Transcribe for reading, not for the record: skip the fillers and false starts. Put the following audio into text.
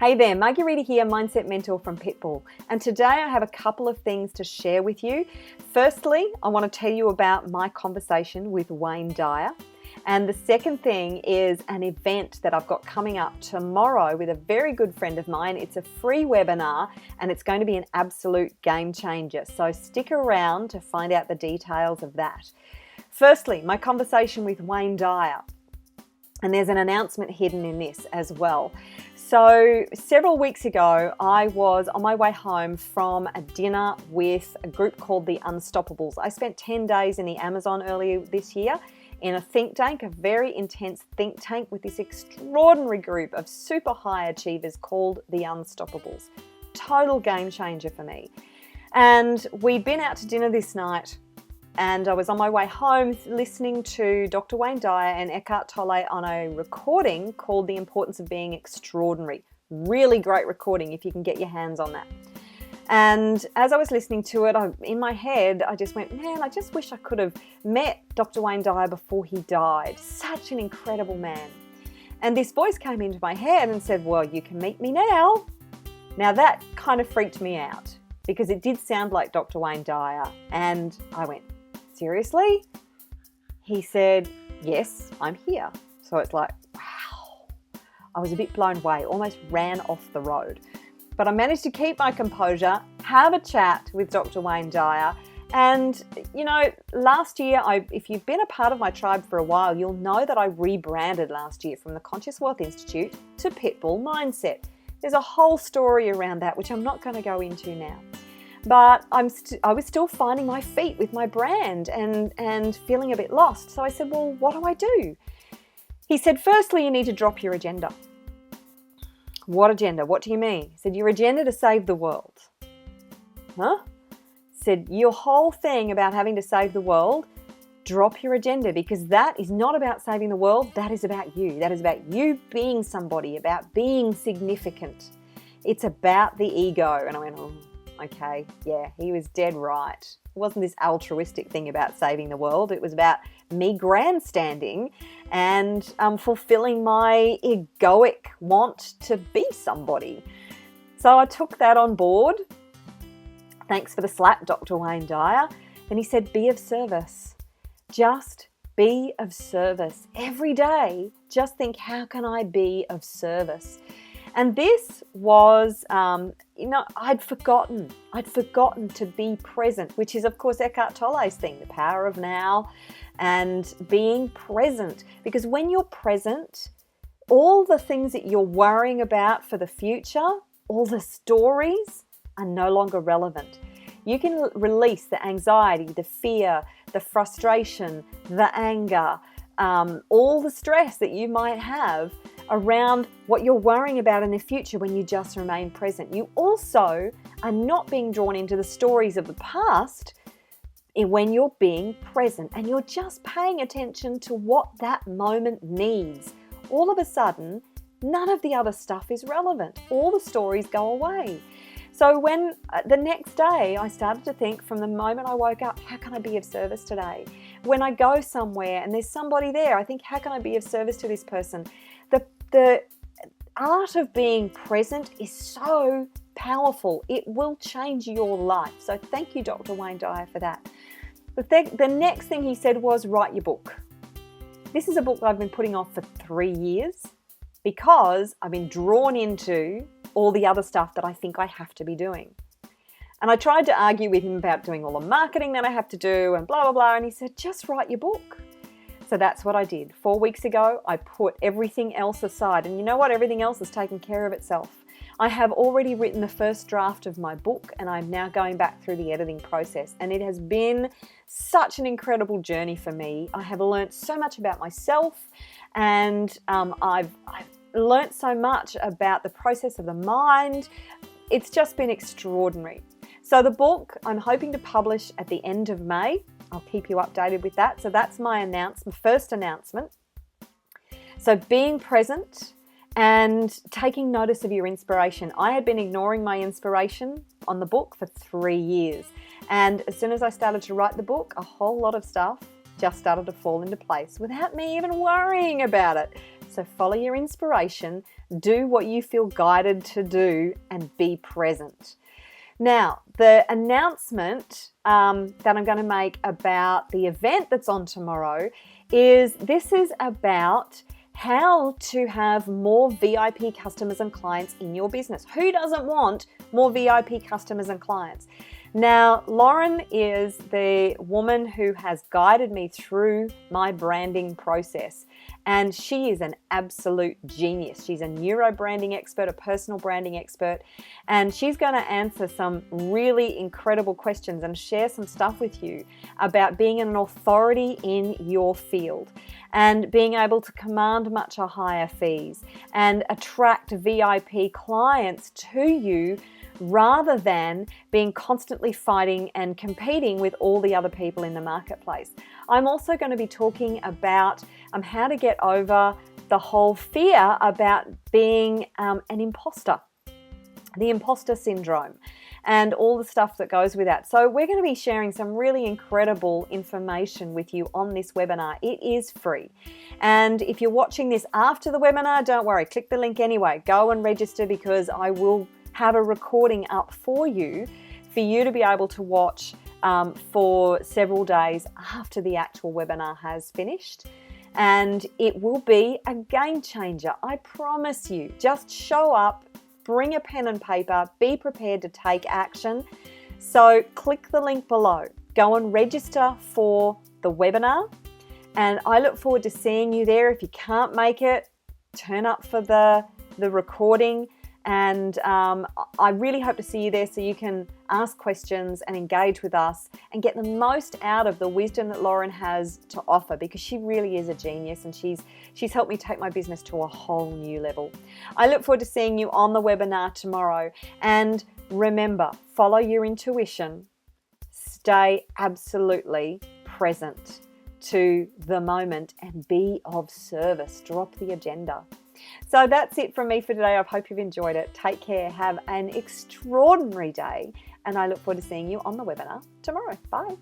Hey there, Margarita here, Mindset Mentor from Pitbull. And today I have a couple of things to share with you. Firstly, I want to tell you about my conversation with Wayne Dyer. And the second thing is an event that I've got coming up tomorrow with a very good friend of mine. It's a free webinar and it's going to be an absolute game changer. So stick around to find out the details of that. Firstly, my conversation with Wayne Dyer. And there's an announcement hidden in this as well. So several weeks ago, I was on my way home from a dinner with a group called the Unstoppables. I spent 10 days in the Amazon earlier this year in a think tank, a very intense think tank with this extraordinary group of super high achievers called the Unstoppables. Total game changer for me. And we'd been out to dinner this night. And I was on my way home listening to Dr. Wayne Dyer and Eckhart Tolle on a recording called The Importance of Being Extraordinary. Really great recording if you can get your hands on that. And as I was listening to it, in my head, I just went, man, I just wish I could have met Dr. Wayne Dyer before he died. Such an incredible man. And this voice came into my head and said, well, you can meet me now. Now that kind of freaked me out because it did sound like Dr. Wayne Dyer. And I went, seriously? He said, yes, I'm here. So it's like, wow. I was a bit blown away, almost ran off the road. But I managed to keep my composure, have a chat with Dr. Wayne Dyer. And, you know, last year, if you've been a part of my tribe for a while, you'll know that I rebranded last year from the Conscious Wealth Institute to Pitbull Mindset. There's a whole story around that, which I'm not going to go into now. But I was still finding my feet with my brand and feeling a bit lost. So I said, well, what do I do? He said, firstly, you need to drop your agenda. What agenda? What do you mean? He said, your agenda to save the world. Huh? He said, your whole thing about having to save the world, drop your agenda because that is not about saving the world. That is about you. That is about you being somebody, about being significant. It's about the ego. And I went, oh. Okay, yeah, he was dead right. It wasn't this altruistic thing about saving the world. It was about me grandstanding and fulfilling my egoic want to be somebody. So I took that on board. Thanks for the slap, Dr. Wayne Dyer. And he said, be of service. Just be of service. Every day, just think, how can I be of service? And this was, I'd forgotten to be present, which is, of course, Eckhart Tolle's thing, the power of now and being present. Because when you're present, all the things that you're worrying about for the future, all the stories are no longer relevant. You can release the anxiety, the fear, the frustration, the anger, all the stress that you might have around what you're worrying about in the future when you just remain present. You also are not being drawn into the stories of the past when you're being present and you're just paying attention to what that moment needs. All of a sudden, none of the other stuff is relevant. All the stories go away. So when the next day I started to think from the moment I woke up, how can I be of service today? When I go somewhere and there's somebody there, I think, how can I be of service to this person? The art of being present is so powerful. It will change your life. So thank you, Dr. Wayne Dyer, for that. The next thing he said was write your book. This is a book I've been putting off for 3 years because I've been drawn into all the other stuff that I think I have to be doing. And I tried to argue with him about doing all the marketing that I have to do and blah, blah, blah. And he said, just write your book. So that's what I did. 4 weeks ago, I put everything else aside. And you know what? Everything else has taken care of itself. I have already written the first draft of my book and I'm now going back through the editing process. And it has been such an incredible journey for me. I have learned so much about myself and I've learned so much about the process of the mind. It's just been extraordinary. So the book I'm hoping to publish at the end of May. I'll keep you updated with that. So that's my first announcement. So being present and taking notice of your inspiration. I had been ignoring my inspiration on the book for 3 years. And as soon as I started to write the book, a whole lot of stuff just started to fall into place without me even worrying about it. So follow your inspiration, do what you feel guided to do, and be present. Now, the announcement that I'm going to make about the event that's on tomorrow is about how to have more VIP customers and clients in your business. Who doesn't want more VIP customers and clients? Now, Lauren is the woman who has guided me through my branding process, and she is an absolute genius. She's a neuro branding expert, a personal branding expert, and she's going to answer some really incredible questions and share some stuff with you about being an authority in your field and being able to command much higher fees and attract VIP clients to you, rather than being constantly fighting and competing with all the other people in the marketplace. I'm also going to be talking about how to get over the whole fear about being an imposter, the imposter syndrome, and all the stuff that goes with that. So we're going to be sharing some really incredible information with you on this webinar. It is free. And if you're watching this after the webinar, don't worry, click the link anyway. Go and register, because I will have a recording up for you to be able to watch for several days after the actual webinar has finished. And it will be a game changer, I promise you. Just show up, bring a pen and paper, be prepared to take action. So click the link below, go and register for the webinar, and I look forward to seeing you there. If you can't make it, turn up for the recording. And I really hope to see you there so you can ask questions and engage with us and get the most out of the wisdom that Lauren has to offer, because she really is a genius, and she's helped me take my business to a whole new level. I look forward to seeing you on the webinar tomorrow. And remember, follow your intuition, stay absolutely present to the moment, and be of service. Drop the agenda. So that's it from me for today. I hope you've enjoyed it. Take care. Have an extraordinary day. And I look forward to seeing you on the webinar tomorrow. Bye.